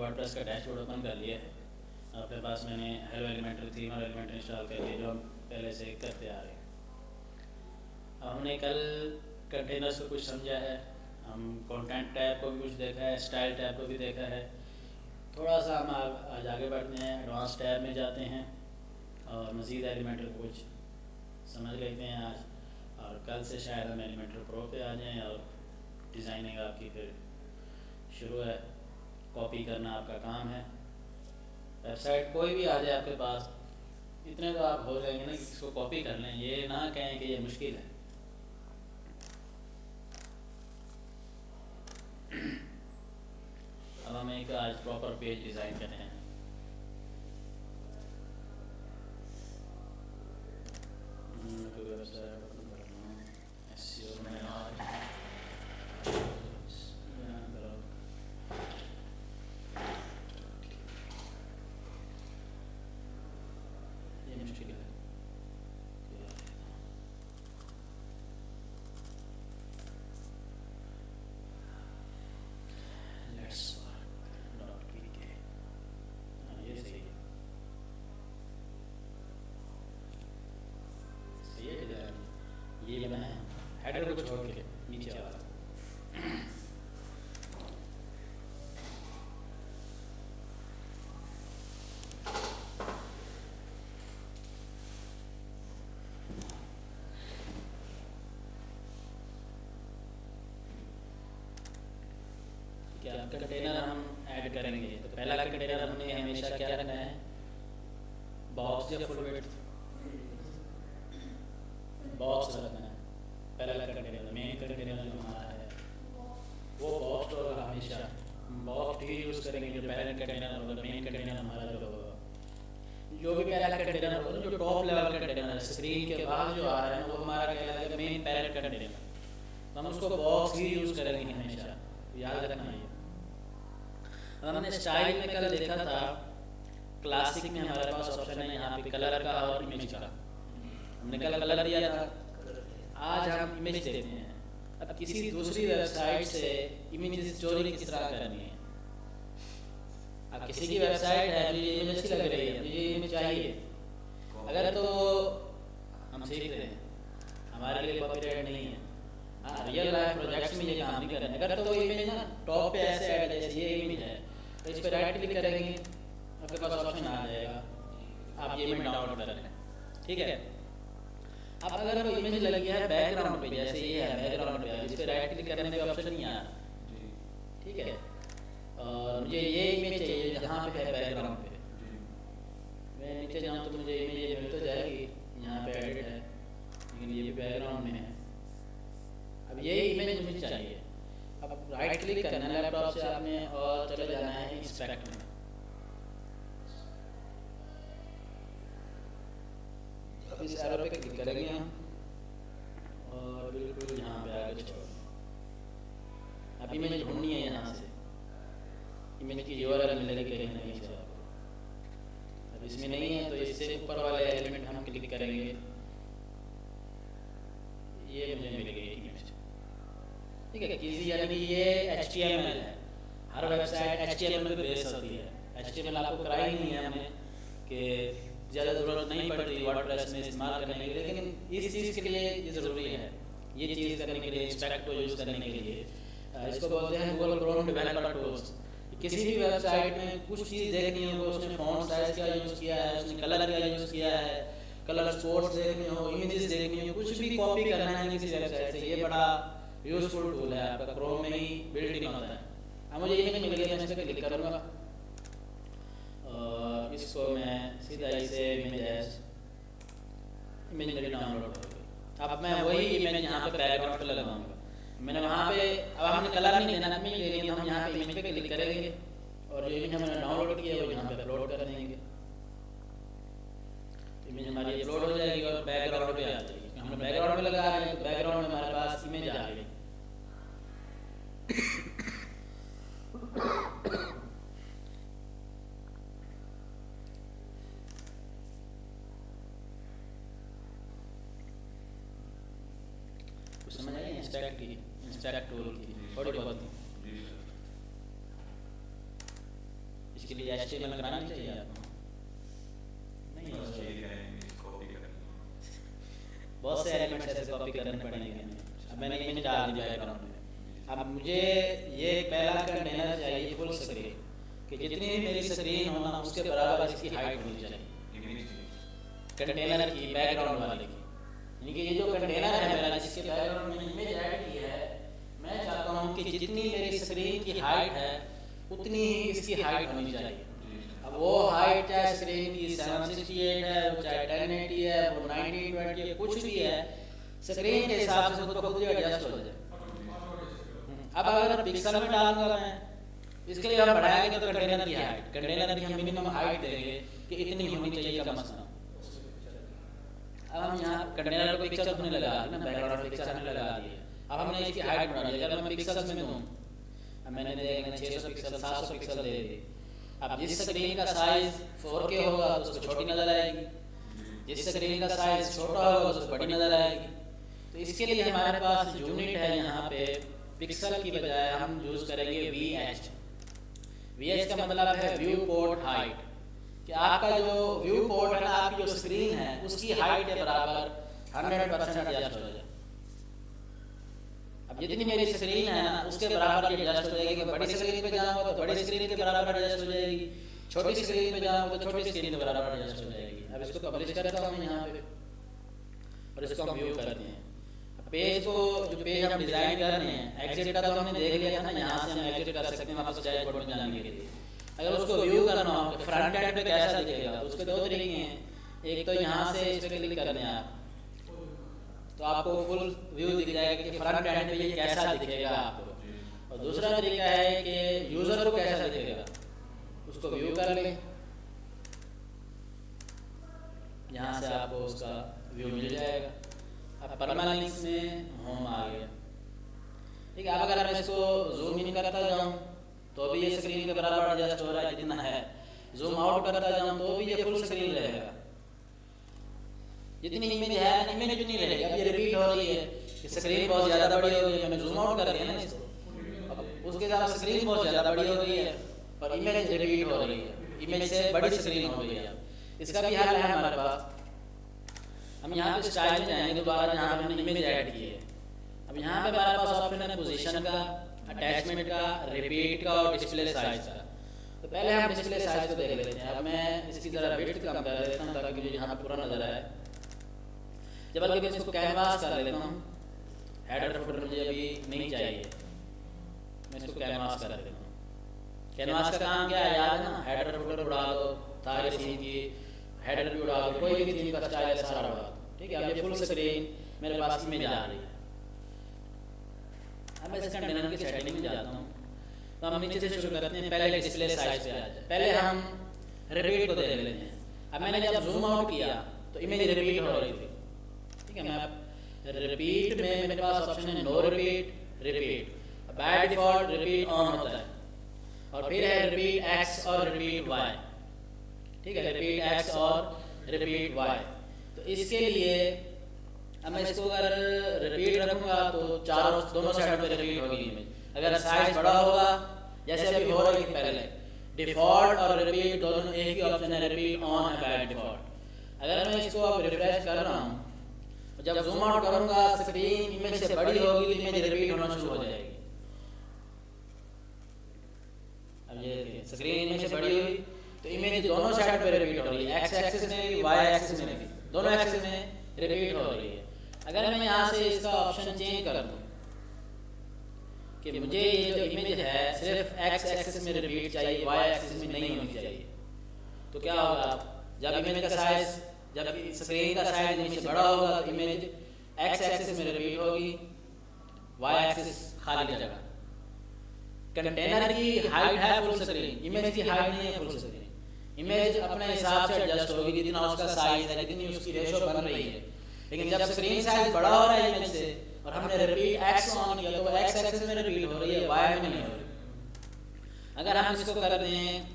WordPress का dashboard open कर लिया है। अपने पास मैंने हेलो एलिमेंटर थीम और एलिमेंटर इंस्टॉल कर लिए जो हम पहले से करते आ रहे हैं। अब हमने कल कंटेनर्स को कुछ समझा है, हम कंटेंट टैब को भी कुछ देखा है, स्टाइल टैब को भी देखा है। थोड़ा सा हम आज आगे बढ़ते हैं, एडवांस टैब में जाते हैं और मज़ीद एलिमेंटर को कुछ समझ लेते हैं आज, और कल से शायद हम एलिमेंटर प्रो पे आ जाएं और डिज़ाइनिंग आपकी फिर शुरू है। कॉपी करना आपका काम है। वेबसाइट कोई भी आ जाए आपके पास, इतने तो आप हो जाएंगे ना कि इसको कॉपी कर लें, ये ना कहें कि ये मुश्किल है। अब हम एक आज प्रॉपर पेज डिज़ाइन करते हैं। ये बनाए हेडर को छोड़ के नीचे वाला। क्या कंटेनर हम ऐड करेंगे, तो पहला कंटेनर हमने हमेशा क्या रखना है, बॉक्स या फुल विड्थ, बॉक्स रखना है। पहला कंटेनर मेन कंटेनर जो हमारा है वो बॉक्स होगा, हमेशा बॉक्स ही यूज़ करेंगे। जो पेरेंट कंटेनर होगा, मेन कंटेनर हमारा जो होगा, जो भी पहला कंटेनर होगा, जो टॉप लेवल कंटेनर है स्क्रीन के बाद जो आ रहा है वो हमारा कहलाएगा मेन पेरेंट कंटेनर। तो हम उसको बॉक्स ही यूज़ करेंगे हमेशा, याद रखना ये। हमने स्टाइल में कल देखा था, क्लासिक में हमारे पास ऑप्शन है यहाँ पे कलर का और इमेज का। हमने कल कलर दिया था, आज हम इमेज देते हैं। अब किसी दूसरी वेबसाइट से इमेजेस चोरी किस तरह करनी है। अब किसी की वेबसाइट है, मुझे इमेज अच्छी लग रही है, मुझे इमेज चाहिए, अगर तो हम सीख रहे हैं, हमारे लिए कॉपीराइट नहीं है। हाँ, रियल लाइफ प्रोजेक्ट्स में ये काम नहीं कर रहे हैं। अगर तो इमेज ना टॉप पे ऐसे ऐड है, जैसे ये इमेज है, तो इस पर राइट क्लिक करेंगे, आपके पास ऑप्शन आ जाएगा, आप ये इमेज डाउनलोड कर लें, ठीक है। अब अगर कोई इमेज लगी है बैकग्राउंड पे, जैसे ये है बैकग्राउंड पे, इस पर राइट क्लिक करने पे ऑप्शन नहीं आ रहा, ठीक है। और मुझे ये इमेज चाहिए जहाँ पे है बैकग्राउंड पे, मैं नीचे जाऊँ तो मुझे इमेज ये मिल तो जाएगी, यहाँ पे एडिट है, लेकिन ये भी बैकग्राउंड में है। अब ये इमेज मुझे चाहिए। अब राइट क्लिक करना है लैपटॉप से आपने और चले जाना है इंस्पेक्ट में। अब इस एरो पे क्लिक करेंगे हम और बिल्कुल यहाँ पे आगे छोड़ेंगे। अब इमेज ढूंढनी है, यहाँ से इमेज की यूआरएल मिलेगी कहीं ना कहीं से आपको। अब इसमें नहीं है तो इससे ऊपर वाले एलिमेंट हम क्लिक करेंगे, ये मुझे मिल गई इमेज, ठीक है। किसी यानी कि ये HTML है, हर वेबसाइट HTML पे बेस होती है। HTML आपको कराई नहीं है हमने कि ज़्यादा ज़रूरत नहीं पड़ती वर्डप्रेस में इस्तेमाल करने के लिए, लेकिन इस चीज़ के लिए ये ज़रूरी है, ये चीज़ करने के लिए, इंस्पेक्ट को यूज़ करने के लिए। इसको बोलते हैं गूगल क्रोम डेवलपर टूल्स। किसी भी वेबसाइट में कुछ चीज़ देखनी हो, उसने फॉन्ट साइज का यूज़ किया है, उसने कलर का यूज़ किया है, कलर स्पोर्ट्स देखने हो, इमेजेस देखनी हो, कुछ भी कॉपी करना है किसी वेबसाइट से, ये बड़ा यूज़फुल टूल है, आपका क्रोम में ही बिल्ट इन होता है। अब मुझे इमेज मिल गई, मैं इस पर क्लिक करूँगा और इसको मैं सीधा इसे इमेज मेरी डाउनलोड हो गई। अब मैं वही इमेज यहाँ पे बैकग्राउंड पे लगाऊंगा। मैंने वहाँ पे, अब हमने कलर नहीं देना, लेकिन हम यहाँ पे इमेज पे क्लिक करेंगे और जो इमेज हमने डाउनलोड किया है वो यहाँ पे अपलोड कर देंगे। इमेज हमारी अपलोड हो जाएगी और बैकग्राउंड पे आ जाएगी। हमने बैकग्राउंड में लगा रहे हैं तो बैकग्राउंड में हमारे पास इमेज आ गई। समझ आइए इंस्पेक्ट टूल की थोड़ी बहुत। इसके लिए HTML कराना नहीं चाहिए आपको? नहीं, बहुत से एलिमेंट्स ऐसे कॉपी करने पड़ेंगे हमें। अब मैंने इमेज डाल दी बैकग्राउंड में, अब मुझे ये पहला कंटेनर चाहिए फुल स्क्रीन, कि जितनी भी मेरी स्क्रीन हो ना उसके बराबर इसकी हाइट होनी चाहिए कंटेनर की, बैकग्राउंड वाले की। यानी कि ये जो कंटेनर है मेरा, जिसके बैकग्राउंड में इमेज ऐड की है, मैं चाहता हूँ कि जितनी मेरी स्क्रीन की हाइट है उतनी ही इसकी हाइट होनी चाहिए। अब वो हाइट चाहे स्क्रीन की 768 है, वो चाहे 1080 है, वो 1920 है, कुछ भी है, स्क्रीन के हिसाब से उसको खुद ही एडजस्ट हो जाए। अब अगर पिक्सल में डालूंगा मैं, इसके लिए हम बढ़ाएंगे तो कंटेनर की हाइट, कंटेनर की हम मिनिमम हाइट देंगे कि इतनी होनी चाहिए कम से कम। अब हम यहाँ कंटेनर को पिक्सल में लगा दिया ना, बैकग्राउंड पिक्सल में लगा दिया। अब हमने इसकी हाइट बढ़ा दी, अगर मैं पिक्सल में दूँ, अब मैंने देखा 600 पिक्सल 700 पिक्सल दे दी। अब जिस स्क्रीन का साइज 4K होगा तो उसको छोटी नजर आएगी, जिस स्क्रीन का साइज छोटा होगा तो उसको बड़ी नजर आएगी। तो इसके लिए हमारे पास यूनिट है यहाँ पे, पिक्सल की बजाय हम यूज करेंगे VH। VH का मतलब है व्यू पोर्ट हाइट, कि आपका जो व्यू पोर्ट है ना, आपकी जो स्क्रीन है उसकी हाइट के बराबर 100% एडजस्ट हो जाए। अब जितनी मेरी स्क्रीन है ना उसके बराबर एडजस्ट हो जाएगी। बड़ी स्क्रीन पे जाऊँगा तो बड़ी स्क्रीन के बराबर एडजस्ट हो जाएगी, छोटी स्क्रीन पे जाऊँगा तो छोटी स्क्रीन के बराबर एडजस्ट हो जाएगी। अब इसको पब्लिश करता हूँ यहाँ पे और इसको हम व्यू करते हैं। पेज को, जो पेज हम डिजाइन कर रहे हैं, एग्जिट का तो हमने देख लिया था ना, यहाँ से हम एग्जिट कर सकते हैं वापस डैशबोर्ड में जाने के लिए। अगर उसको व्यू करना हो तो फ्रंट एंड पे कैसा दिखेगा, तो उसके 2 तरीके हैं। एक तो यहाँ से इस पर क्लिक करने हैं आप, तो आपको फुल व्यू दिख जाएगा कि फ्रंट एंड पे ये कैसा दिखेगा आपको। और दूसरा तरीका है कि यूजर को कैसा दिखेगा, उसको व्यू कर लें, यहाँ से आपको उसका व्यू मिल जाएगा। अब परमालिंक्स में होम आ गया, ठीक है। अब अगर मैं इसको जूम इन करता जाऊँ तो भी ये स्क्रीन के बराबर एडजस्ट हो रहा है जितना है, जूम आउट करता जाऊँ तो भी ये फुल स्क्रीन रहेगा। जितनी इमेज है इमेज नहीं रहेगी। अब ये रिपीट हो रही है कि स्क्रीन बहुत ज़्यादा बड़ी हो गई है, हमें जूम आउट कर दिया ना इसको, अब उसके साथ स्क्रीन बहुत ज़्यादा बड़ी हो गई है और इमेज रिपीट हो रही है, इमेज से बड़ी स्क्रीन हो गई है। इसका भी हल है हमारे पास। हम यहाँ पे स्टाइल में जाएंगे दोबारा, जहाँ पे हमने इमेज ऐड की है। अब यहाँ पे हमारे पास ऑप्शन है पोजीशन का, अटैचमेंट का, रिपीट का और डिस्प्ले साइज का। तो पहले हम डिस्प्ले साइज को देख लेते हैं। अब मैं इसकी ज़रा विड्थ कम कर देता हूँ ताकि मुझे यहाँ पूरा नजर आए। जब अभी मैं इसको कैनवास कर लेता हूँ, हेडर फुटर मुझे अभी नहीं चाहिए, मैं इसको कैनवास कर देता हूँ। कैनवास का काम क्या है याद है ना, हेडर फुटर उड़ा दो, सारे सीन की हेडर भी उड़ा दो, कोई भी थीम का स्टाइल है सारा उड़ा दो, ठीक है। अब ये फुल स्क्रीन मेरे पास इमेज आ रही है। अब मैं इस कंटेनर की सेटिंग में जाता हूँ, तो हम नीचे से शुरू करते हैं। पहले डिस्प्ले साइज पे आ जाए, पहले हम रिपीट को देख लेते हैं। अब मैंने जब जूम आउट किया तो इमेज रिपीट हो रही थी, ठीक है। मैं रिपीट में मेरे पास ऑप्शन है no repeat, repeat. By default repeat on होता है, और फिर है रिपीट एक्स और रिपीट वाई, ठीक है, रिपीट एक्स और रिपीट वाई। तो इसके लिए अब मैं इसको अगर रिपीट रखूँगा तो दोनों साइड में रिपीट होगी इमेज। अगर साइज बड़ा होगा जैसे अभी हो रही थी पहले, डिफॉल्ट और रिपीट दोनों एक ही ऑप्शन है, रिपीट ऑन है बाय डिफॉल्ट। अगर मैं इसको अब रिफ्रेश कर रहा हूँ, जब जूम आउट करूँगा स्क्रीन इमेज से बड़ी होगी तो इमेज रिपीट होना शुरू हो जाएगी। अब ये देखिए स्क्रीन इमेज से बड़ी हुई तो इमेज दोनों साइड पे रिपीट हो रही है, एक्स एक्सिस में भी वाई एक्सिस में भी, दोनों एक्सिस में रिपीट हो रही है। अगर मैं यहाँ से इसका ऑप्शन चेंज कर दूँ कि मुझे ये जो इमेज है सिर्फ एक्स एक्सिस में रिपीट चाहिए, वाई एक्सिस में नहीं होनी चाहिए, तो क्या होगा, जब इमेज का साइज, जब स्क्रीन का साइज इमेज से बड़ा होगा तो इमेज एक्स एक्सिस में रिपीट होगी, वाई एक्सिस खाली जगह। कंटेनर की हाइट है फुल स्क्रीन, इमेज की हाइट नहीं है फुल स्क्रीन। इमेज अपने हिसाब से एडजस्ट होगी जितना उसका साइज है, जितनी उसकी रेशो बन रही है। लेकिन जब स्क्रीन साइज बड़ा हो रहा है इमेज से और हमने रिपीट एक्स ऑन किया तो एक्स एक्सिस में रिपीट हो रही है, वाई में नहीं हो रही। अगर हम इसको कर दें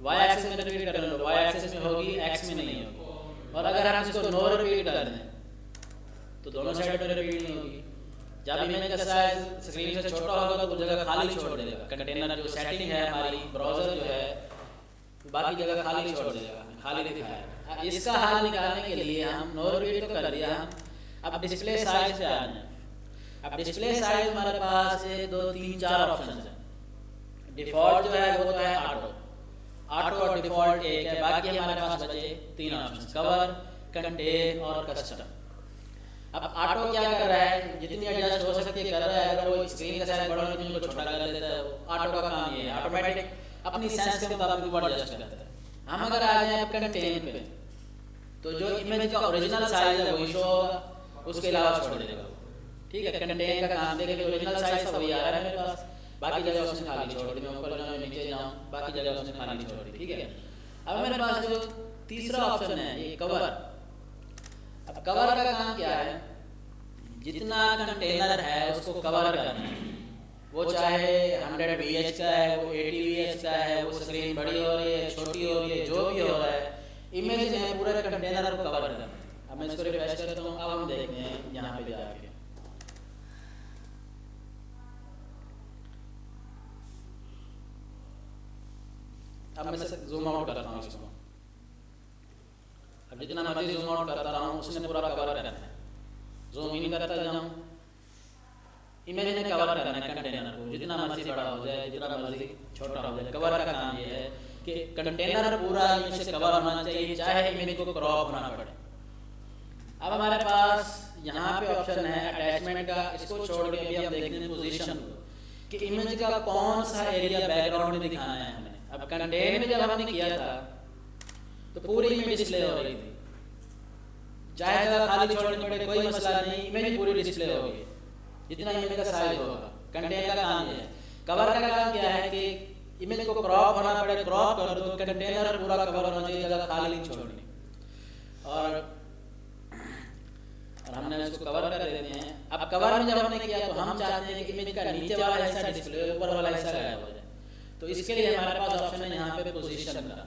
वाई एक्सिस में रिपीट कर दें तो वाई एक्सिस में होगी, एक्स में नहीं होगी। और अगर हम इसको नो रिपीट कर दें तो दोनों साइड में रिपीट नहीं होगी। जब इमेज का साइज स्क्रीन से छोटा होगा तो जगह खाली छोड़ देगा। कंटेनर जो सेटिंग है हमारी ब्राउज़र जो है बाकी जगह खाली छोड़ देगा, खाली दिखाएगा। इसका हल निकालने के लिए हम नो रिपीट तो कर दिया, हम अब डिस्प्ले साइज पे आ जाए। अब डिस्प्ले साइज हमारे पास 1 2 3 4 ऑप्शन है। डिफ़ॉल्ट जो है वो तो है ऑटो और डिफ़ॉल्ट एक है, बाकी हमारे पास बचे 3 ऑप्शन, कवर, कंटेन और कस्टम। अब ऑटो क्या कर रहा है, जितनी एडजस्ट हो सकती है कर रहा है। अगर वो स्क्रीन का साइज बड़ा है तो छोटा कर देता है। ऑटो का काम ये है, ऑटोमेटिक अपनी सेंस के मुताबिक वो एडजस्ट करता है। हम अगर आ जाए कंटेन पे तो जो इमेज का ओरिजिनल साइज है वही शो होगा, उसके अलावा छोड़ देगा। ठीक है, कंटेन का काम देखे तो ओरिजिनल साइज वही आ रहा है मेरे पास, बाकी जगह उसने खाली छोड़ दी। मैं ऊपर जाऊँ नीचे जाऊँ, बाकी जगह उसने खाली छोड़ दी। ठीक है, अब मेरे पास जो तीसरा ऑप्शन है ये कवर। अब कवर का काम क्या है, जितना कंटेनर है उसको कवर करना है। वो चाहे 100 VH का है, वो 80 VH का है, वो स्क्रीन बड़ी हो रही है, छोटी हो रही है, जो भी हो रहा है, इमेज ने पूरे कंटेनर को कवर करना है। अब मैं इसको रिफ्रेश करता हूँ, अब हम देखते हैं यहाँ पे जाके। अब मैं जूम आउट करता हूँ इसको। अब जितना मर्जी जूम आउट करता रहा हूँ उसने पूरा कवर करना है। जूम इन करता जाऊँ, इमेज ने कवर करना है कंटेनर को, जितना मर्जी बड़ा हो जाए, जितना मर्जी छोटा हो जाए। कवर का काम ये है कि कंटेनर पूरा इमेज से कवर होना चाहिए, चाहे इमेज को क्रॉप होना पड़े। अब हमारे पास यहाँ पे ऑप्शन है अटैचमेंट का, इसको छोड़ के अभी हम देखते हैं पोजीशन को कि इमेज का कौन सा एरिया बैकग्राउंड में दिखाना है हमें। अब कंटेन में जब हमने किया था तो पूरी इमेज डिस्प्ले हो रही थी, चाहे जगह खाली छोड़नी पड़े कोई मसला नहीं, इमेज पूरी डिस्प्ले होगी जितना इमेज का साइज होगा। कंटेनर का काम है। कवर का काम क्या है कि इमेज को क्रॉप होना पड़े, क्रॉप कर दो, कंटेनर पूरा कवर होना चाहिए, जगह खाली नहीं छोड़नी। और हमने इसको कवर कर देते हैं। अब कवर में जब हमने किया तो हम चाहते हैं कि इमेज का नीचे वाला हिस्सा डिस्प्ले, ऊपर वाला हिस्सा गायब हो जाए। तो इसके लिए हमारे पास ऑप्शन है यहाँ पे पोजीशन का।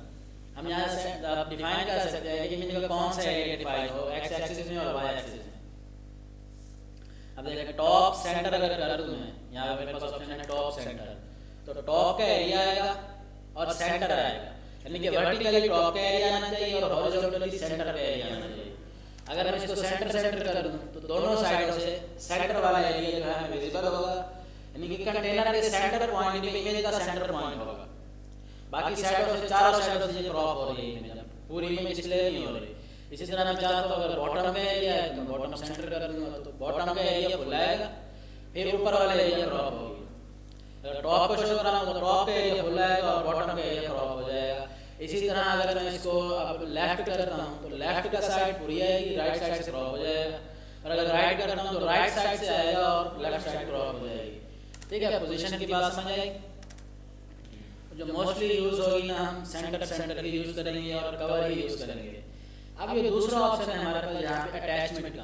हम यहाँ से डिफाइन कर सकते हैं कि इमेज का कौन सा एरिया डिफाइन हो, एक्स एक्सिस में और वाई एक्सिस में। अब देखिए टॉप सेंटर अगर कर दूं मैं, यहाँ पे मेरे पास ऑप्शन है टॉप सेंटर, तो टॉप का एरिया आएगा और सेंटर आएगा, यानी कि वर्टिकली टॉप का एरिया आना चाहिए और हॉरिजॉन्टली सेंटर का एरिया आना चाहिए। अगर मैं इसको सेंटर कर दूं तो दोनों साइडों से सेंटर वाला एरिया जो है विजिबल होगा, यानी कि कंटेनर के सेंटर पॉइंट पे इमेज का सेंटर पॉइंट होगा। बाकी साइडों से, चारों साइडों से ये क्रॉप हो रही है इमेज, पूरी इमेज डिस्प्ले नहीं हो रही। इसी तरह मैं चाहता हूँ अगर बॉटम का एरिया है तो बॉटम सेंटर कर दूंगा, तो बॉटम का एरिया फुल आएगा, फिर ऊपर वाला एरिया क्रॉप होगी। अगर टॉप को शो कर रहा हूँ तो टॉप का एरिया फुल आएगा और बॉटम का एरिया क्रॉप हो जाएगा। इसी तरह अगर मैं इसको अब लेफ्ट करता हूँ तो लेफ्ट का साइड पूरी आएगी, राइट साइड से क्रॉप हो जाएगा। और अगर राइट करता हूँ तो राइट साइड से आएगा और लेफ्ट साइड क्रॉप हो जाएगी। ठीक है, पोजीशन की बात समझ आई। जो मोस्टली यूज होगी ना, हम सेंटर ही यूज करेंगे और कवर ही यूज करेंगे। अब ये दूसरा ऑप्शन है हमारे पास यहाँ पे अटैचमेंट का।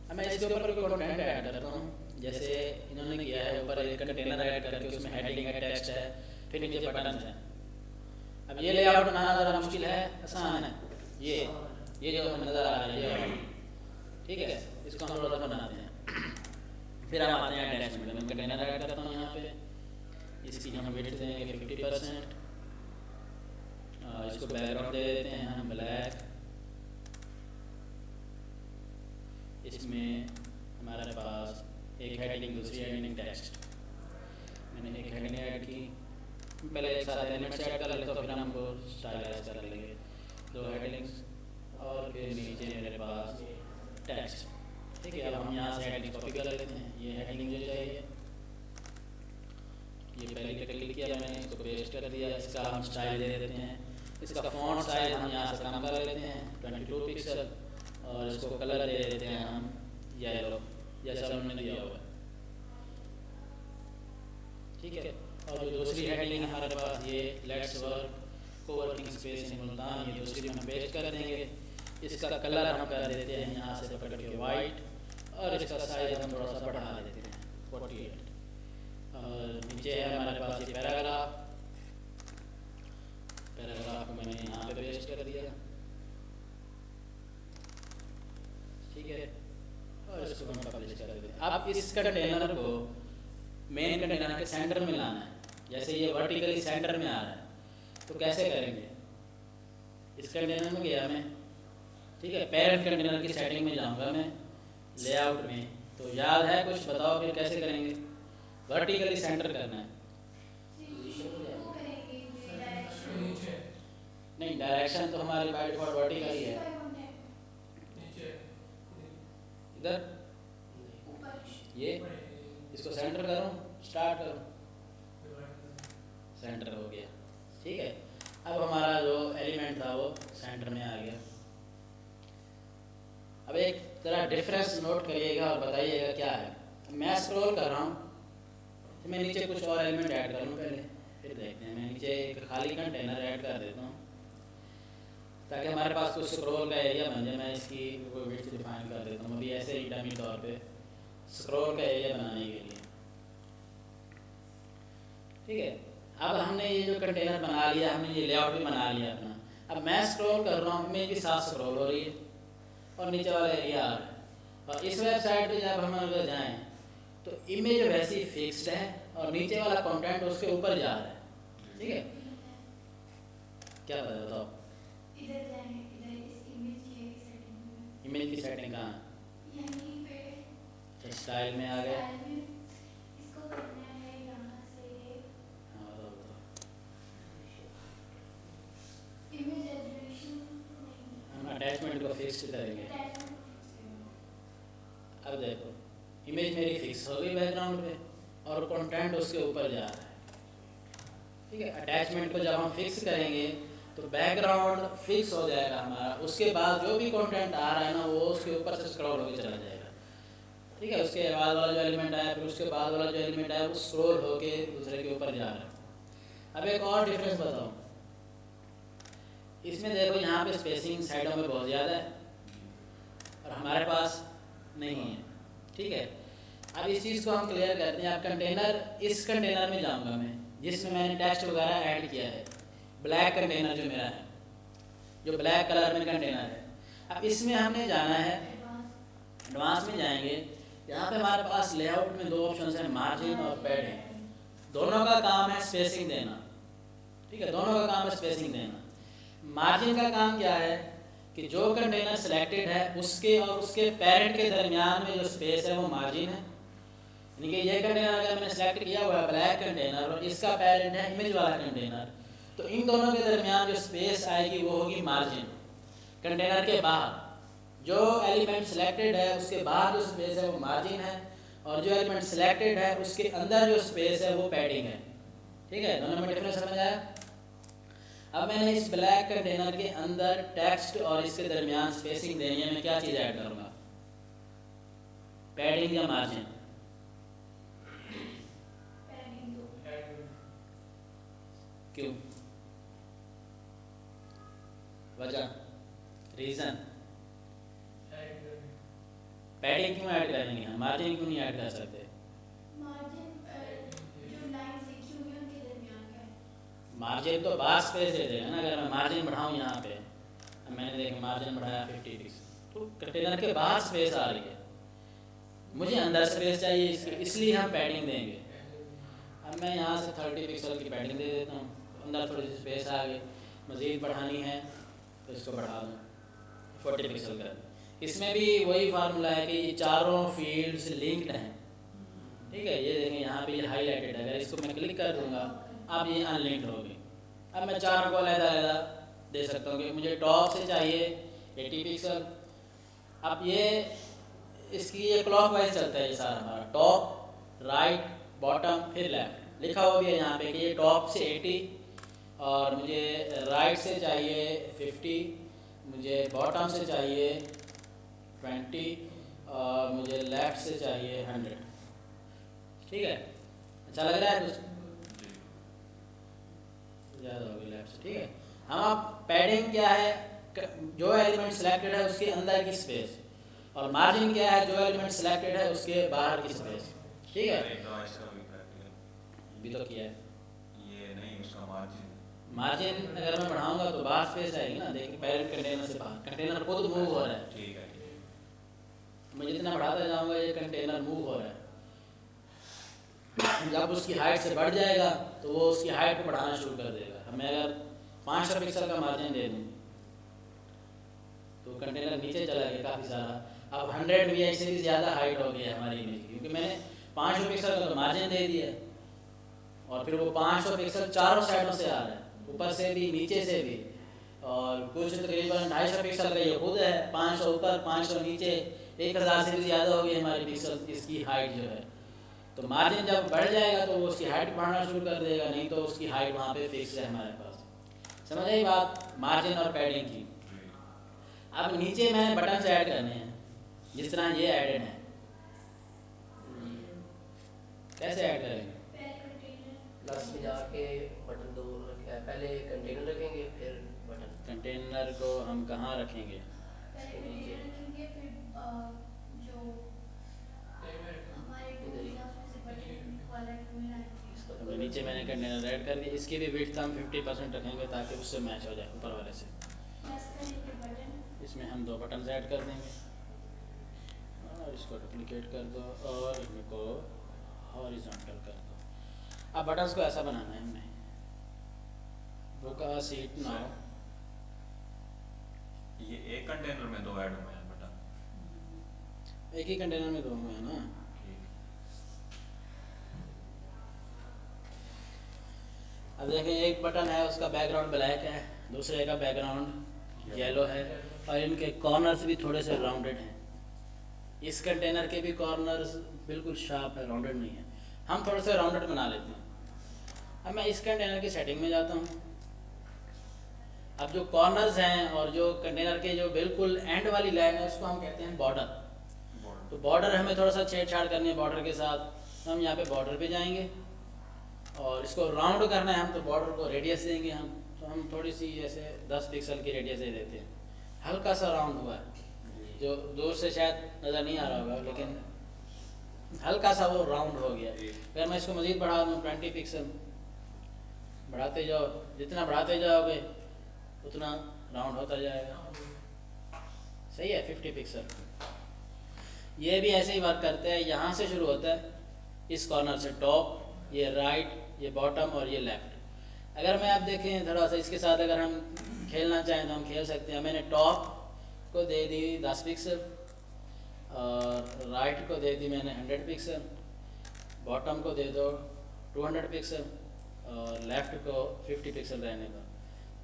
अब मैं इसके ऊपर कोई कंटेंट ऐड करता हूँ, जैसे इन्होंने किया है ऊपर एक कंटेनर ऐड करके उसमें हेडिंग है, टेक्स्ट है, फिर नीचे बटन है। अब ये लेआउट बनाना ज़रा मुश्किल है, आसान है। ये जो हमें नज़र आ रहा है ये, ठीक है, इसको हम थोड़ा सा बनाते हैं। फिर हम आते हैं अटैचमेंट में, कंटेनर ऐड करता हूँ यहाँ पे, इसकी हम वेट देंगे 50%, इसको बैकग्राउंड दे देते हैं हम ब्लैक। इसमें हमारे पास एक हेडिंग, दूसरी हेडिंग टेक्स्ट। मैंने एक हेडिंग ऐड की, पहले एक साथ एलिमेंट्स ऐड कर लेते तो फिर हमको स्टाइलाइज कर लेंगे 2 हेडिंग्स, और फिर नीचे मेरे पास टेक्स्ट। ठीक है, अब हम यहाँ से हेडिंग कॉपी कर लेते हैं। ये हेडिंग जो चाहिए, ये पहले पे क्लिक किया मैंने, इसको पेस्ट कर दिया। इसका हम स्टाइल दे देते हैं, इसका फॉन्ट साइज हम यहाँ से कम कर लेते हैं 22 पिक्सल, और इसको कलर दे देते हैं हम येलो, जैसा उन्होंने दिया हुआ है। ठीक है, और जो दूसरी हेडिंग हमारे पास ये let's work coworking space in Multan, ये दूसरी हम पेस्ट कर देंगे। इसका कलर हम कर देते हैं यहाँ से पकड़ के वाइट, और इसका साइज हम थोड़ा सा बढ़ा देते हैं 48। और नीचे है हमारे पास ये पैराग्राफ को मैंने यहाँ पे पेस्ट कर दिया। ठीक है, और इसको हम पब्लिश कर अब इस कंटेनर को मेन कंटेनर के सेंटर में लाना है। जैसे ये वर्टिकली सेंटर में आ रहा है, तो कैसे करेंगे? इस कंटेनर में गया मैं, ठीक है, पेरेंट कंटेनर की सेटिंग में जाऊंगा मैं, लेआउट में, तो याद है कुछ? बताओ फिर कैसे करेंगे? वर्टिकली सेंटर करना है। नहीं, डायरेक्शन तो हमारी बाय डिफॉल्ट वर्टिकली है। इधर ये इसको सेंटर करूं, स्टार्ट करूं, सेंटर हो गया, ठीक है। अब हमारा जो एलिमेंट था वो सेंटर में आ गया। अब एक जरा डिफरेंस नोट करिएगा और बताइएगा क्या है। मैं स्क्रॉल कर रहा हूँ, तो मैं नीचे कुछ और एलिमेंट ऐड कर लूँ पहले, फिर देखते हैं। मैं नीचे एक खाली कंटेनर ऐड कर देता हूँ ताकि हमारे पास कुछ स्क्रॉल का एरिया बन जाए। मैं इसकी कोई विड्थ डिफाइन कर देता हूँ अभी ऐसे ही डमी तौर पे स्क्रॉल का एरिया बनाने के लिए, ठीक है। अब हमने ये जो कंटेनर बना लिया, हमने ये लेआउट भी बना लिया अपना। अब मैं स्क्रॉल कर रहा हूँ, इमेज भी साथ स्क्रॉल हो रही है और नीचे वाला एरिया आ रहा है। और इस वेबसाइट पे जब हम अगर जाएँ तो इमेज वैसे ही फिक्स्ड है और नीचे वाला कंटेंट उसके ऊपर जा रहा है, ठीक है। क्या बताओ? इधर जाएंगे, इधर इस इमेज की सेटिंग कहाँ है? यहीं पे स्टाइल में आ गया। इसको करना है यहाँ से। हाँ बताओ। इमेज एडिशन हम अटैचमेंट को फिक्स करेंगे। अब देखो इमेज मेरी फिक्स हो गई बैकग्राउंड पे और कंटेंट उसके ऊपर जा रहा है, ठीक है। अटैचमेंट को जब हम फिक्स करेंगे तो बैकग्राउंड फिक्स हो जाएगा हमारा। उसके बाद जो भी कंटेंट आ रहा है ना वो उसके ऊपर से स्क्रॉल होकर चला जाएगा, ठीक है। उसके बाद वाला जो एलिमेंट आया, फिर उसके बाद वाला जो एलिमेंट आया वो स्क्रॉल होके दूसरे के ऊपर जा रहा है। अब एक और डिफरेंस बताऊँ, इसमें देखो यहाँ पे स्पेसिंग साइडों में बहुत ज़्यादा है और हमारे पास नहीं है, ठीक है। अब इस चीज़ को हम क्लियर करते हैं। अब कंटेनर, इस कंटेनर में जाऊँगा मैं जिसमें मैंने टेक्स्ट वगैरह ऐड किया है, ब्लैक कंटेनर जो मेरा है, जो ब्लैक कलर में कंटेनर है। अब इसमें हमने जाना है, एडवांस में जाएंगे। यहाँ पे हमारे पास लेआउट में दो ऑप्शन हैं, मार्जिन और पैडिंग। दोनों का काम है स्पेसिंग देना, ठीक है। दोनों का काम है स्पेसिंग देना। मार्जिन का काम क्या है कि जो कंटेनर सिलेक्टेड है उसके और उसके पेरेंट के दरमियान में जो स्पेस है वो मार्जिन है। यानी कि ये कंटेनर अगर मैंने सेलेक्ट किया हुआ है ब्लैक कंटेनर और इसका पेरेंट है इमेज वाला कंटेनर, तो इन दोनों के दरमियान जो स्पेस आएगी वो होगी मार्जिन। कंटेनर के बाहर जो एलिमेंट सिलेक्टेड है उसके बाहर जो स्पेस है वो मार्जिन है और जो एलिमेंट सिलेक्टेड है उसके अंदर जो स्पेस है वो पैडिंग है, ठीक है। दोनों में डिफरेंस समझ आया? अब मैंने इस ब्लैक कंटेनर के अंदर टेक्स्ट और इसके दरमियान स्पेसिंग देनी है। मैं क्या चीज़ ऐड करूँगा, पैडिंग या मार्जिन? क्यों? वजह, रीज़न? पैडिंग क्यों ऐड करेंगे हम, मार्जिन क्यों नहीं ऐड कर सकते? मार्जिन तो बाहर स्पेस दे देगा ना। अगर मैं मार्जिन बढ़ाऊँ यहाँ पे, मैंने देखा मार्जिन बढ़ाया 50 पिक्सल, तो कंटेनर के बाहर स्पेस आ रही है, मुझे अंदर स्पेस चाहिए, इसलिए हम पैडिंग देंगे। अब मैं यहाँ से 30 पिक्सल की पैडिंग दे देता हूँ, अंदर थोड़ी सी स्पेस आ गई। मज़ीद बढ़ानी है तो इसको बढ़ा दूँ 40 पिक्सल कर। इसमें भी वही फार्मूला है कि ये चारों फील्ड्स लिंक्ड हैं, ठीक है। ये देखें यहाँ पे ये हाईलाइटेड है, अगर इसको मैं क्लिक कर दूँगा अब ये अनलिंक्ड होगी। अब मैं चारों को अलग-अलग दे सकता हूँ कि मुझे टॉप से चाहिए 80 पिक्सल। अब ये इसकी ये क्लॉकवाइज चलता है ये सारा हमारा, टॉप राइट बॉटम फिर लेफ्ट। लिखा हुआ भी है यहाँ पे कि ये टॉप से 80 और मुझे राइट से चाहिए 50, मुझे बॉटम से चाहिए 20 और मुझे लेफ्ट से चाहिए 100, ठीक है। अच्छा लग रहा है कुछ? ज़्यादा होगी लेफ्ट से, ठीक है। हम अब पैडिंग क्या है, जो एलिमेंट सिलेक्टेड है उसके अंदर की स्पेस, और मार्जिन क्या है, जो एलिमेंट सिलेक्टेड है उसके बाहर की स्पेस, ठीक है। अभी तो किया है ये नहीं, उसका मार्जिन अगर मैं बढ़ाऊंगा तो बाहर स्पेस आएगी ना। देखिए पेरेंट कंटेनर से बाहर, कंटेनर खुद मूव हो रहा है, ठीक है। मैं जितना बढ़ाता जाऊंगा ये कंटेनर मूव हो रहा है। जब उसकी हाइट से बढ़ जाएगा तो वो उसकी हाइट को बढ़ाना शुरू कर देगा। अब मैं अगर 500 पिक्सल का मार्जिन दे दूँ तो कंटेनर नीचे चला गया काफ़ी सारा। अब 100 भी से भी ज़्यादा हाइट हो गई है हमारी इमेज की, क्योंकि मैंने 500 पिक्सल का मार्जिन दे दिया और फिर वो 500 पिक्सल चारों साइडों से आ रहा है, ऊपर से भी नीचे से भी। और कुछ तकरीबन 250 पिक्सल का ये खुद है, 500 ऊपर 500 नीचे, 1000 से भी ज़्यादा हो गई हमारी पिक्सल इसकी हाइट जो है। तो मार्जिन जब बढ़ जाएगा तो वो उसकी हाइट बढ़ाना शुरू कर देगा, नहीं तो उसकी हाइट वहाँ पे फिक्स है हमारे पास। समझ आई बात मार्जिन और पैडिंग की। अब नीचे मैंने बटन ऐड करने हैं, जिस तरह ये एडेड है। कैसे ऐड करेंगे? प्लस में जाके बटन दो रखे हैं, पहले कंटेनर रखेंगे फिर बटन। कंटेनर को हम कहाँ रखेंगे? तो नीचे मैंने कंटेनर ऐड कर दिया, इसकी भी विड्थ हम 50% रखेंगे ताकि उससे मैच हो जाए ऊपर वाले से। इसमें हम 2 बटन ऐड कर देंगे और इसको डुप्लीकेट कर दो और इनको हॉरिजॉन्टल कर दो। अब बटन्स को ऐसा बनाना है हमने, बुक अ सीट नाउ। ये एक कंटेनर में 2 ऐड हुए हैं बटन? एक ही कंटेनर में 2 हुए हैं ना। अब देखें, एक बटन है उसका बैकग्राउंड ब्लैक है, दूसरे का बैकग्राउंड येलो है और इनके कॉर्नर्स भी थोड़े से राउंडेड हैं। इस कंटेनर के भी कॉर्नर्स बिल्कुल शार्प है, राउंडेड नहीं है। हम थोड़े से राउंडेड बना लेते हैं। अब मैं इस कंटेनर की सेटिंग में जाता हूँ। अब जो कॉर्नर्स हैं और जो कंटेनर के जो बिल्कुल एंड वाली लाइन है उसको हम कहते हैं बॉर्डर। तो बॉर्डर हमें थोड़ा सा छेड़छाड़ करनी है बॉर्डर के साथ, तो हम यहाँ पे बॉर्डर पे जाएंगे और इसको राउंड करना है हम, तो बॉर्डर को रेडियस देंगे हम। तो हम थोड़ी सी ऐसे 10 पिक्सल की रेडियस दे देते हैं, हल्का सा राउंड हुआ है, जो दूर से शायद नज़र नहीं आ रहा होगा लेकिन हल्का सा वो राउंड हो गया। अगर मैं इसको मज़ीद बढ़ा दूँ 20 पिक्सल, बढ़ाते जाओ, जितना बढ़ाते जाओगे उतना राउंड होता जाएगा। सही है। 50 पिक्सल। ये भी ऐसे ही वर्क करते हैं, यहाँ से शुरू होता है इस कॉर्नर से टॉप, ये राइट, ये बॉटम और ये लेफ़्ट। अगर मैं आप देखें थोड़ा सा इसके साथ अगर हम खेलना चाहें तो हम खेल सकते हैं। मैंने टॉप को दे दी 10 पिक्सल और राइट को दे दी मैंने 100 पिक्सल, बॉटम को दे दो 200 पिक्सल और लेफ़्ट को 50 पिक्सल रहने दो।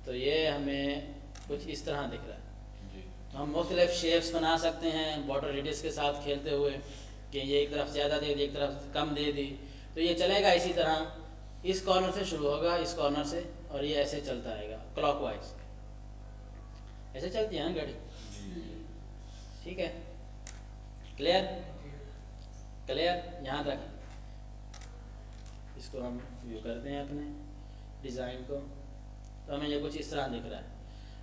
तो ये हमें कुछ इस तरह दिख रहा है। तो हम मुख्तलिफ शेप्स बना सकते हैं बॉर्डर रेडियस के साथ खेलते हुए कि ये एक तरफ ज़्यादा दे दी, एक तरफ कम दे दी, तो ये चलेगा इसी तरह। इस कॉर्नर से शुरू होगा, इस कॉर्नर से, और ये ऐसे चलता आएगा क्लॉकवाइज। ऐसे चलती है ना गाड़ी? ठीक है, क्लियर? क्लियर यहाँ तक? इसको हम व्यू करते हैं अपने डिज़ाइन को, तो हमें ये कुछ इस तरह दिख रहा है।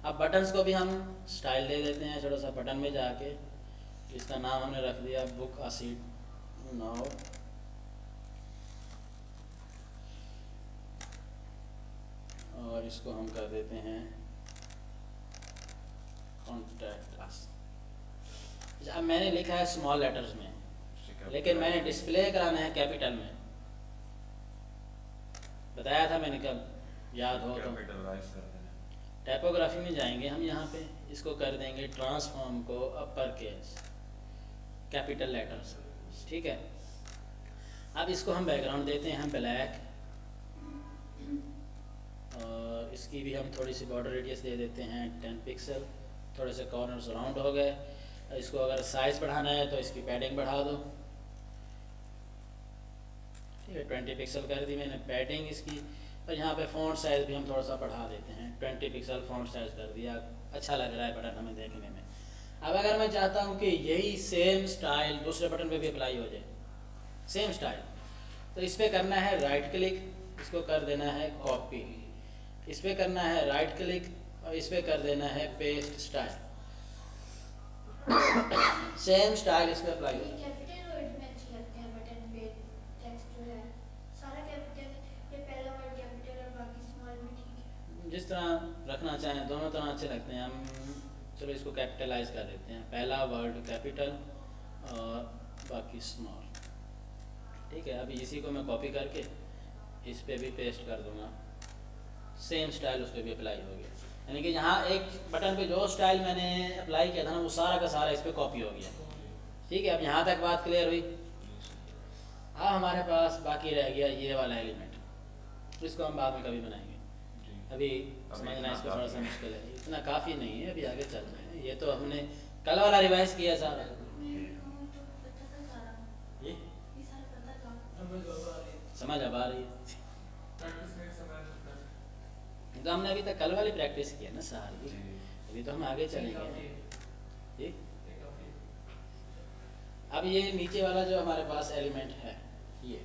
अब बटन्स को भी हम स्टाइल दे देते हैं। छोटा सा बटन में जाके इसका नाम हमने रख दिया बुक अ सीट नाउ। और इसको हम कर देते हैं कॉन्टैक्ट अस। अब मैंने लिखा है स्मॉल लेटर्स में, लेकिन मैंने डिस्प्ले कराना है कैपिटल में। बताया था मैंने, कब याद हो तो। टाइपोग्राफी में जाएंगे हम, यहाँ पे इसको कर देंगे ट्रांसफॉर्म को अपर केस कैपिटल लेटर्स। ठीक है। अब इसको हम बैकग्राउंड देते हैं हम ब्लैक, और इसकी भी हम थोड़ी सी बॉर्डर रेडियस दे देते हैं 10 पिक्सल। थोड़े से कॉर्नर्स राउंड हो गए। इसको अगर साइज़ बढ़ाना है तो इसकी पैडिंग बढ़ा दो। ठीक है, 20 पिक्सल कर दी मैंने पैडिंग इसकी। और यहाँ पे फ़ॉन्ट साइज़ भी हम थोड़ा सा बढ़ा देते हैं, 20 पिक्सल फ़ॉन्ट साइज़ कर दिया। अच्छा लग रहा है बटन हमें देखने में। अब अगर मैं चाहता हूँ कि यही सेम स्टाइल दूसरे बटन पे भी अप्लाई हो जाए, सेम स्टाइल, तो इस पर करना है राइट क्लिक, इसको कर देना है कॉपी। इस पर करना है राइट क्लिक और इस पर कर देना है पेस्ट स्टाइल। सेम स्टाइल इस पर अप्लाई हो। जिस तरह रखना चाहें, दोनों तरह अच्छे लगते हैं हम। चलो इसको कैपिटलाइज कर देते हैं, पहला वर्ड कैपिटल और बाकी स्मॉल। ठीक है, अभी इसी को मैं कॉपी करके इस पे भी पेस्ट कर दूंगा, सेम स्टाइल उस पर भी अप्लाई हो गया। यानी कि यहाँ एक बटन पे जो स्टाइल मैंने अप्लाई किया था ना, वो सारा का सारा इस पर कॉपी हो गया। ठीक है, अब यहाँ तक बात क्लियर हुई। अब हमारे पास बाकी रह गया ये वाला एलिमेंट, इसको हम बाद में कभी बनाएंगे, अभी समझना इसको थोड़ा सा मुश्किल है, इतना काफ़ी नहीं है, अभी आगे चलना है। ये तो हमने कल वाला रिवाइज किया सारा। ये समझ अब आ रही है, तो हमने अभी तक कल वाली प्रैक्टिस की है ना सारी, अभी तो हम आगे चलेंगे। ठीक, अब ये नीचे वाला जो हमारे पास एलिमेंट है, ये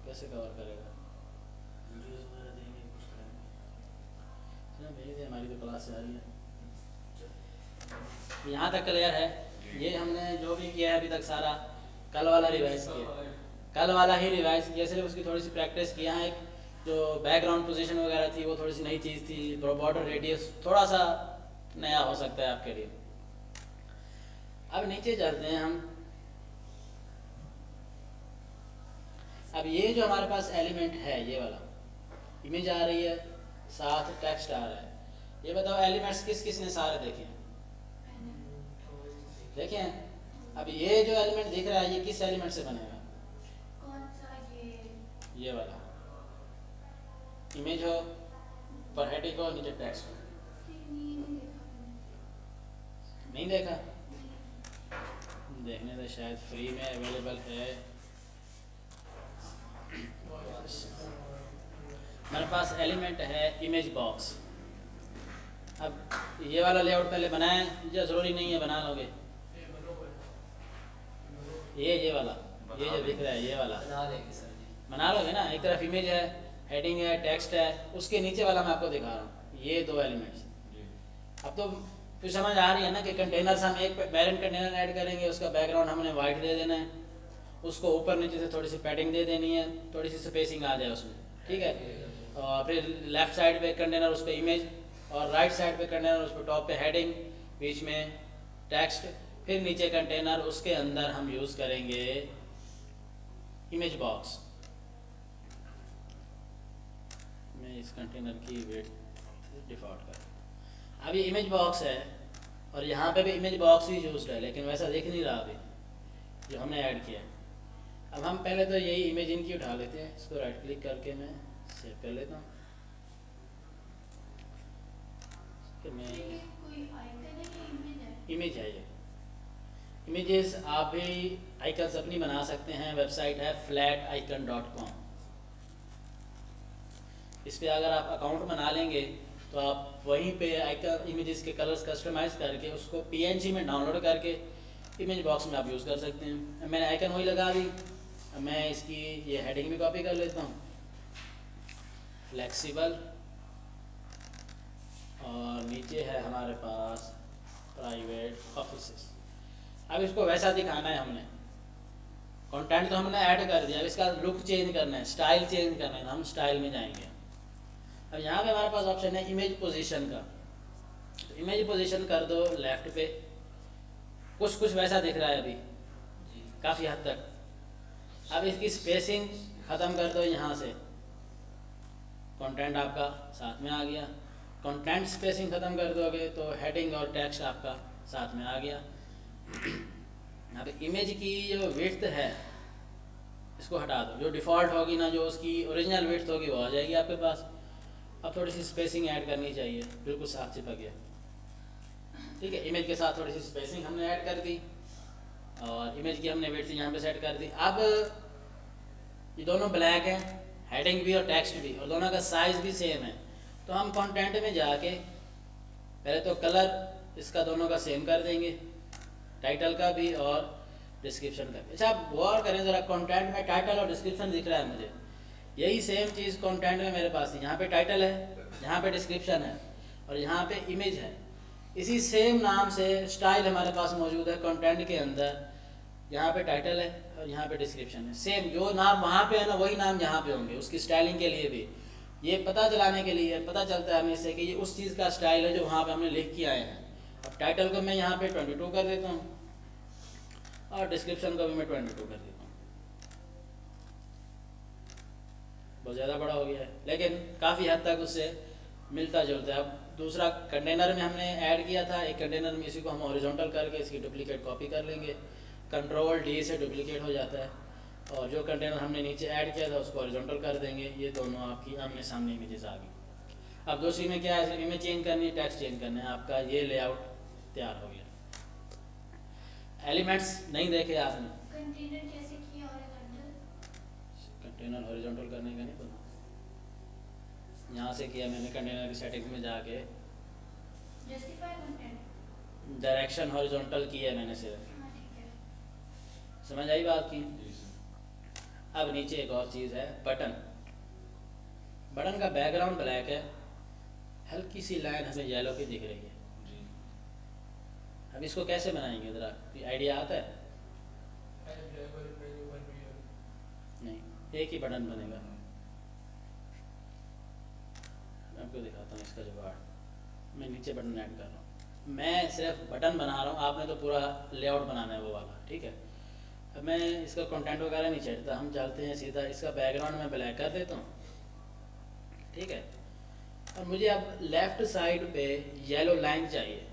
कैसे कवर करेगा? भेज दे, हमारी तो क्लास से आ रही है। यहाँ तक क्लियर है। ये हमने जो भी किया है अभी तक सारा कल वाला रिवाइज किया, कल वाला ही रिवाइज किया, सिर्फ उसकी थोड़ी सी प्रैक्टिस की। यहाँ एक जो बैकग्राउंड पोजीशन वगैरह थी वो थोड़ी सी नई चीज़ थी, बॉर्डर रेडियस थोड़ा सा नया हो सकता है आपके लिए। अब नीचे चलते हैं हम। अब ये जो हमारे पास एलिमेंट है, ये वाला इमेज आ रही है, साथ टेक्स्ट आ रहा है। ये बताओ एलिमेंट्स किस किस ने सारे देखे हैं? देखें। अब ये जो एलिमेंट दिख रहा है, ये किस एलिमेंट से बनेगा? कौन सा? ये वाला इमेज हो, पर हेडिंग हो, नीचे टेक्स्ट हो। नहीं देखा? देखने तो शायद फ्री में अवेलेबल है। मेरे पास एलिमेंट है इमेज बॉक्स। अब ये वाला लेआउट पहले बनाएं या ज़रूरी नहीं है, बना लोगे? ये वाला, ये जो दिख रहा है ये वाला बना लेंगे सर जी, बना लोगे ना। एक तरफ इमेज है, हेडिंग है, टेक्स्ट है, उसके नीचे वाला मैं आपको दिखा रहा हूँ, ये दो एलिमेंट्स। अब तो कुछ समझ आ रही है ना कि कंटेनर्स हम एक पेरेंट कंटेनर ऐड करेंगे, उसका बैकग्राउंड हमने वाइट दे देना है, उसको ऊपर नीचे से थोड़ी सी पैडिंग दे देनी है, थोड़ी सी स्पेसिंग आ जाए उसमें। ठीक है, और फिर लेफ्ट साइड पे कंटेनर, उस पर इमेज, और राइट साइड पे कंटेनर, उस पर टॉप पे हेडिंग, बीच में टेक्स्ट, फिर नीचे कंटेनर, उसके अंदर हम यूज़ करेंगे इमेज बॉक्स। मैं इस कंटेनर की विड्थ डिफॉल्ट कर। अब ये इमेज बॉक्स है और यहाँ पे भी इमेज बॉक्स ही यूज्ड है, लेकिन वैसा दिख नहीं रहा अभी जो हमने ऐड किया। अब हम पहले तो यही इमेज इनकी उठा लेते हैं, इसको राइट क्लिक करके मैं सेव कर लेता हूँ। मैं इमेज है, ये इमेजेस आप भी आइकन्स अपनी बना सकते हैं। वेबसाइट है flaticon.com। इस पर अगर आप अकाउंट बना लेंगे तो आप वहीं पे आइकन इमेजेस के कलर्स कस्टमाइज करके उसको PNG में डाउनलोड करके इमेज बॉक्स में आप यूज़ कर सकते हैं। मैंने आइकन वही लगा दी। मैं इसकी ये हेडिंग भी कॉपी कर लेता हूँ, फ्लेक्सिबल, और नीचे है हमारे पास प्राइवेट ऑफिसेस। अब इसको वैसा दिखाना है हमने, कंटेंट तो हमने ऐड कर दिया, अब इसका लुक चेंज करना है, स्टाइल चेंज करना है, हम स्टाइल में जाएंगे। अब यहाँ पे हमारे पास ऑप्शन है इमेज पोजीशन का, तो इमेज पोजीशन कर दो लेफ्ट पे। कुछ वैसा दिख रहा है अभी काफ़ी हद तक। अब इसकी स्पेसिंग ख़त्म कर दो, यहाँ से कंटेंट आपका साथ में आ गया। कंटेंट स्पेसिंग ख़त्म कर दोगे तो हेडिंग और टेक्स्ट आपका साथ में आ गया। यहाँ पे इमेज की जो विड्थ है इसको हटा दो, जो डिफ़ॉल्ट होगी ना, जो उसकी ओरिजिनल विड्थ होगी वो आ जाएगी आपके पास। अब थोड़ी सी स्पेसिंग ऐड करनी चाहिए, बिल्कुल साफ चिपक गया। ठीक है, इमेज के साथ थोड़ी सी स्पेसिंग हमने ऐड कर दी और इमेज की हमने विड्थ यहाँ पे सेट कर दी। अब ये दोनों ब्लैक हैं, हेडिंग भी और टेक्स्ट भी, और दोनों का साइज़ भी सेम है। तो हम कंटेंट में जाके पहले तो कलर इसका दोनों का सेम कर देंगे, टाइटल का भी और डिस्क्रिप्शन का भी। अच्छा, आप गौर करें ज़रा, कंटेंट में टाइटल और डिस्क्रिप्शन दिख रहा है मुझे, यही सेम चीज़ कंटेंट में मेरे पास है। यहाँ पे टाइटल है, यहाँ पे डिस्क्रिप्शन है और यहाँ पे इमेज है। इसी सेम नाम से स्टाइल हमारे पास मौजूद है कंटेंट के अंदर, यहाँ पे टाइटल है और यहाँ पे डिस्क्रिप्शन है, सेम जो नाम वहाँ पे है ना वही नाम यहाँ पे होंगे। उसकी स्टाइलिंग के लिए भी ये पता चलाने के लिए पता चलता है हमें इससे कि ये उस चीज़ का स्टाइल है जो वहाँ पे हमने लिख के आए हैं। अब टाइटल को मैं यहाँ पे 22 कर देता हूँ और डिस्क्रिप्शन को भी मैं 22 कर देता हूँ। बहुत ज़्यादा बड़ा हो गया है लेकिन काफ़ी हद तक उससे मिलता जुलता है। अब दूसरा कंटेनर में हमने ऐड किया था, एक कंटेनर में इसी को हम हॉरिजॉन्टल करके इसकी डुप्लीकेट कॉपी कर लेंगे, कंट्रोल डी से डुप्लीकेट हो जाता है, और जो कंटेनर हमने नीचे ऐड किया था उसको हॉरिजॉन्टल कर देंगे। ये दोनों आपकी आमने सामने इमेजेस आ गई। अब दूसरी में क्या है, इमेज चेंज करनी है, टेक्स्ट चेंज करना है, आपका ये लेआउट तैयार हो गया। एलिमेंट्स नहीं देखे आपने, कंटेनर कैसे किया हॉरिजॉन्टल? कंटेनर हॉरिजॉन्टल करने का नहीं पता, यहाँ से किया मैंने। कंटेनर की सेटिंग्स में जाके जस्टिफाई कंटेंट, डायरेक्शन हॉरिजॉन्टल की है मैंने सिर्फ। हाँ ठीक है। समझ आई बात की? अब नीचे एक और चीज़ है, बटन। बटन का बैकग्राउंड ब्लैक है, हल्की सी लाइन हमें येलो की दिख रही है। अब इसको कैसे बनाएंगे ज़रा, आइडिया आता है? नहीं, एक ही बटन बनेगा। मैं आपको दिखाता हूँ इसका जुगाड़। मैं नीचे बटन ऐड कर रहा हूँ, मैं सिर्फ बटन बना रहा हूँ, आपने तो पूरा लेआउट बनाना है वो वाला, ठीक है। अब मैं इसका कंटेंट वगैरह नहीं छेड़ता, हम चलते हैं सीधा। इसका बैकग्राउंड मैं ब्लैक कर देता हूँ, ठीक है। और मुझे अब लेफ़्ट साइड पे येलो लाइन चाहिए।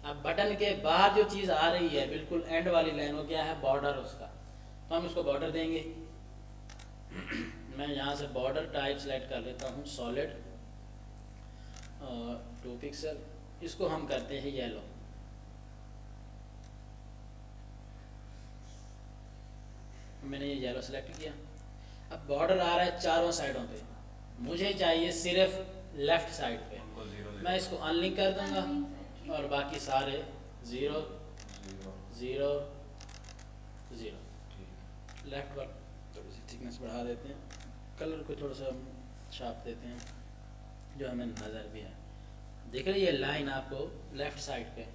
अब बटन के बाहर जो चीज़ आ रही है बिल्कुल एंड वाली लाइन, वो क्या है, बॉर्डर उसका। तो हम इसको बॉर्डर देंगे। मैं यहाँ से बॉर्डर टाइप सेलेक्ट कर लेता हूँ, सॉलिड, 2 पिक्सल। इसको हम करते हैं येलो। मैंने ये येलो सेलेक्ट किया। अब बॉर्डर आ रहा है चारों साइडों पे, मुझे चाहिए सिर्फ लेफ्ट साइड पे। मैं इसको अनलिंक कर दूंगा और बाकी सारे 0 0 0। लेफ्ट पर थोड़ी सी थिकनेस बढ़ा देते हैं, कलर को थोड़ा सा छाप देते हैं जो हमें नज़र भी है। देख रही है लाइन आपको लेफ्ट साइड पे,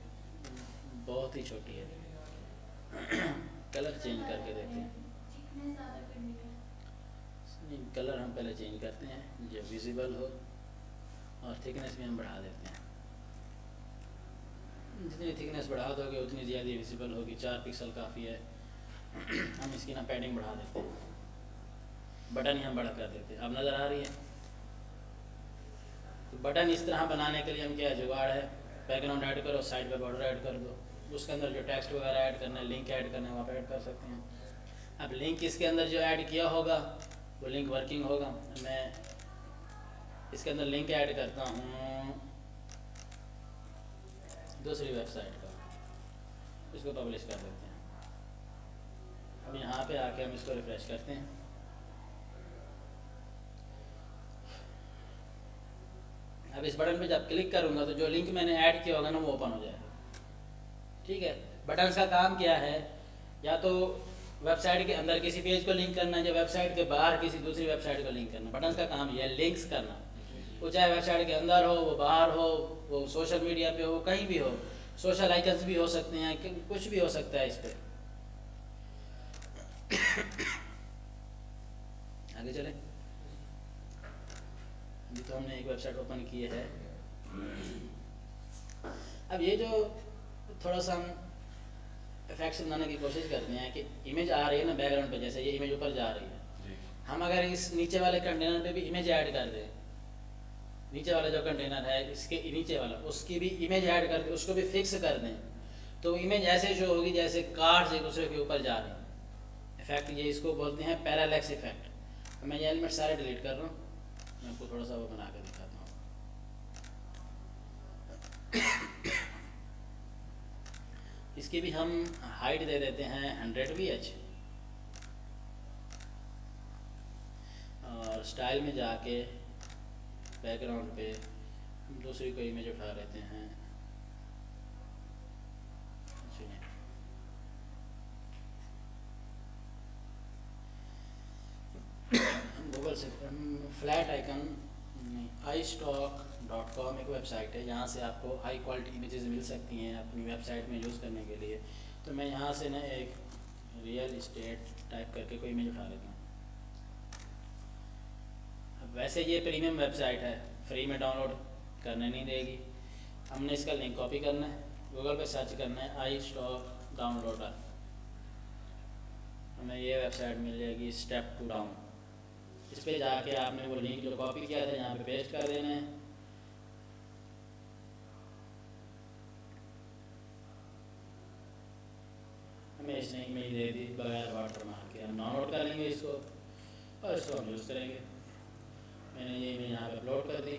बहुत ही छोटी है। कलर चेंज करके देखते हैं। थिकनेस ज़्यादा करनी है। नहीं, कलर हम पहले चेंज करते हैं जो विजिबल हो, और थिकनेस भी हम बढ़ा देते हैं। जितनी थिकनेस बढ़ा दोगे उतनी ज़्यादा विजिबल होगी। 4 पिक्सल काफ़ी है। हम इसकी ना पैडिंग बढ़ा देते हैं, बटन ही हम बड़ा कर देते हैं। अब नज़र आ रही है? तो बटन इस तरह बनाने के लिए हम क्या जुगाड़ है, बैकग्राउंड ऐड करो, साइड पे बॉर्डर ऐड कर दो, उसके अंदर जो टेक्स्ट वगैरह ऐड करना है, लिंक ऐड करना है, वहाँ पे ऐड कर सकते हैं। अब लिंक इसके अंदर जो ऐड किया होगा वो लिंक वर्किंग होगा। मैं इसके अंदर लिंक ऐड करता हूँ दूसरी वेबसाइट का, इसको पब्लिश कर देते हैं। अब यहाँ पे आके हम इसको रिफ्रेश करते हैं। अब इस बटन पे जब क्लिक करूँगा तो जो लिंक मैंने ऐड किया होगा ना वो ओपन हो जाएगा, ठीक है। बटन का काम क्या है, या तो वेबसाइट के अंदर किसी पेज को लिंक करना है या वेबसाइट के बाहर किसी दूसरी वेबसाइट को लिंक करना। बटन का काम यह है, लिंक्स करना। वो चाहे वेबसाइट के अंदर हो, वो बाहर हो, वो सोशल मीडिया पे हो, कहीं भी हो। सोशल आइकन्स भी हो सकते हैं, कुछ भी हो सकता है इस पर। आगे चले। अभी तो हमने एक वेबसाइट ओपन की है। अब ये जो थोड़ा सा हम इफेक्ट्स बनाने की कोशिश करते हैं कि इमेज आ रही है ना बैकग्राउंड पे, जैसे ये इमेज ऊपर जा रही है, हम अगर इस नीचे वाले कंटेनर पे भी इमेज ऐड कर दें, नीचे वाला जो कंटेनर है इसके नीचे वाला, उसकी भी इमेज ऐड कर दें, उसको भी फिक्स कर दें, तो इमेज ऐसे शो होगी जैसे कार्ड्स एक दूसरे के ऊपर जा रहे हैं। इफेक्ट ये इसको बोलते हैं पैरालैक्स इफेक्ट। मैं ये एलिमेंट सारे डिलीट कर रहा हूँ, मैं आपको थोड़ा सा वो बना के दिखाता हूँ। इसकी भी हम हाइट दे देते हैं 100 VH, और स्टाइल में जाके बैकग्राउंड पे दूसरी कोई इमेज उठा लेते हैं। गूगल से फ्लैट आइकन istock.com एक वेबसाइट है, यहाँ से आपको हाई क्वालिटी इमेजेस मिल सकती हैं अपनी वेबसाइट में यूज़ करने के लिए। तो मैं यहाँ से ना एक रियल इस्टेट टाइप करके कोई इमेज उठा लेते हैं। अब वैसे ये प्रीमियम वेबसाइट है, फ्री में डाउनलोड करने नहीं देगी। हमने इसका लिंक कॉपी करना है, गूगल पे सर्च करना है आई स्टॉक डाउनलोडर, हमें ये वेबसाइट मिल जाएगी स्टेप टू डाउन। इस पे जाके आपने वो लिंक जो कॉपी किया था यहाँ पे पेस्ट कर देना है। हमें इसने इमेज दे दी बगैर वाटर मार के, हम डाउनलोड कर लेंगे इसको और इसको हम यूज़ करेंगे। मैंने ये इमेज यहाँ पे अपलोड कर दी।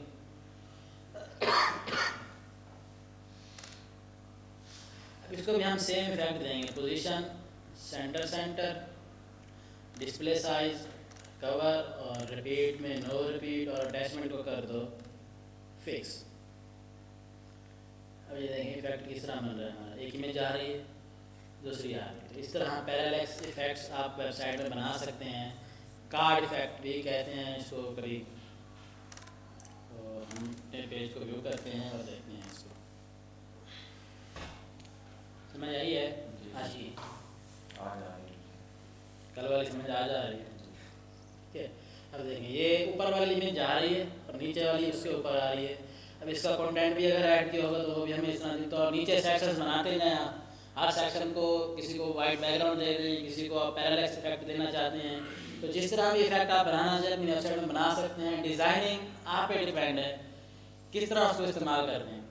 अब इसको भी हम सेम इफेक्ट देंगे, position, centre, display size, cover और रिपीट में नो रिपीट और अटैचमेंट को कर दो फिक्स। अब ये देखें इफेक्ट किस तरह मिल रहा है हमारा, एक इमेज आ रही है दूसरी आ रही है। तो इस तरह पैरेलैक्स इफेक्ट्स आप वेबसाइट में बना सकते हैं। कार्ड इफेक्ट भी कहते हैं इसको करीब। तो हम अपने पेज को व्यू करते हैं और देखते हैं इसको, समझ आई है? हाँ जी, कल वाली समझ आ जा रही है। ठीक है, अब देखें ये ऊपर वाली इमेज जा रही है और नीचे वाली उसके ऊपर आ रही है। अब इसका कंटेंट भी अगर ऐड किया होगा तो वो भी हमें इस तरह दें। तो नीचे सेक्शंस बनाते हैं, हर सेक्शन को किसी को वाइट बैकग्राउंड दे दें, किसी को पैरेलैक्स इफेक्ट देना चाहते हैं। तो जिस तरह भी इफेक्ट आप बनाना चाहें अपनी वेबसाइट में बना सकते हैं। डिज़ाइनिंग आप पे डिपेंड है किस तरह उसको इस्तेमाल करते हैं।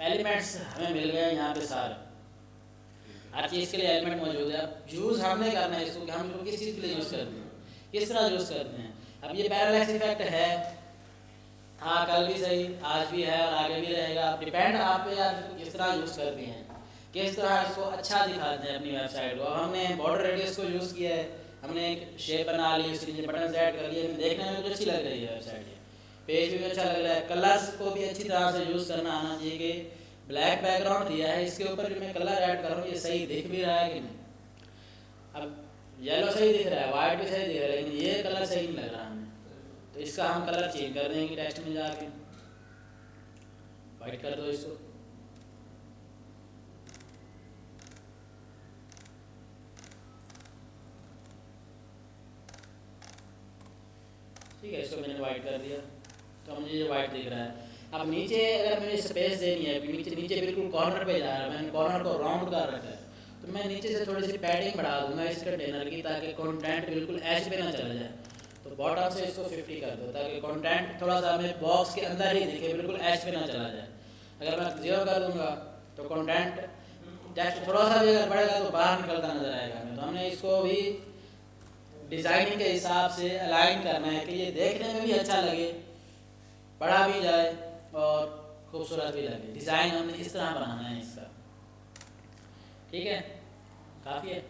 एलिमेंट्स हमें मिल गए यहाँ पे सारे, हर चीज़ के लिए एलिमेंट मौजूद है। अब यूज़ हमने करना है इसको कि हम इसको किस चीज़ के लिए यूज़ करते हैं, किस तरह यूज़ करते हैं। अब ये पैरेलैक्स इफेक्ट है, हाँ कल भी सही, आज भी है और आगे भी रहेगा। डिपेंड आप पे यार इसको किस तरह यूज़ करते हैं, किस तरह इसको अच्छा दिखाते हैं अपनी वेबसाइट को। अब हमने बॉर्डर रेडियस को यूज़ किया है, हमने एक शेप बना ली, उसके नीचे बटन ऐड कर लिए, देखने में कुछ अच्छी लग रही है वेबसाइट, पेज भी अच्छा लग रहा है। कलर्स को भी अच्छी तरह से यूज़ करना आना चाहिए कि ब्लैक बैकग्राउंड दिया है, इसके ऊपर जो मैं कलर ऐड कर रहा हूँ ये सही दिख भी रहा है कि नहीं। अब येलो सही दिख रहा है, वाइट भी सही दिख रहा है, लेकिन ये कलर सही नहीं लग रहा हमें। तो इसका हम कलर चेंज कर देंगे टेक्स्ट में जाके, वाइट कर दो इसको। ठीक है, इसको मैंने वाइट कर दिया तो मुझे ये वाइट दिख रहा है। अब नीचे अगर मुझे स्पेस देनी है, नीचे बिल्कुल कॉर्नर पे जा रहा है, मैंने कॉर्नर को राउंड कर रखा है, तो मैं नीचे से थोड़ी सी पैडिंग बढ़ा दूंगा इस कंटेनर की ताकि कंटेंट बिल्कुल एज पे ना चला जाए। तो बॉटम से इसको 50 कर दो ताकि कंटेंट थोड़ा सा हमें बॉक्स के अंदर ही दिखे, बिल्कुल एज पे ना चला जाए। अगर मैं 0 कर दूंगा तो कंटेंट टेक्स्ट थोड़ा सा भी अगर बढ़ेगा तो बाहर निकलता नजर आएगा हमें। तो हमने इसको भी डिज़ाइनिंग के हिसाब से अलाइन करना है कि ये देखने में भी अच्छा लगे, पढ़ा भी जाए और खूबसूरत भी लगे। डिज़ाइन हमने इस तरह बनाना है इसका। ठीक है, काफ़ी है।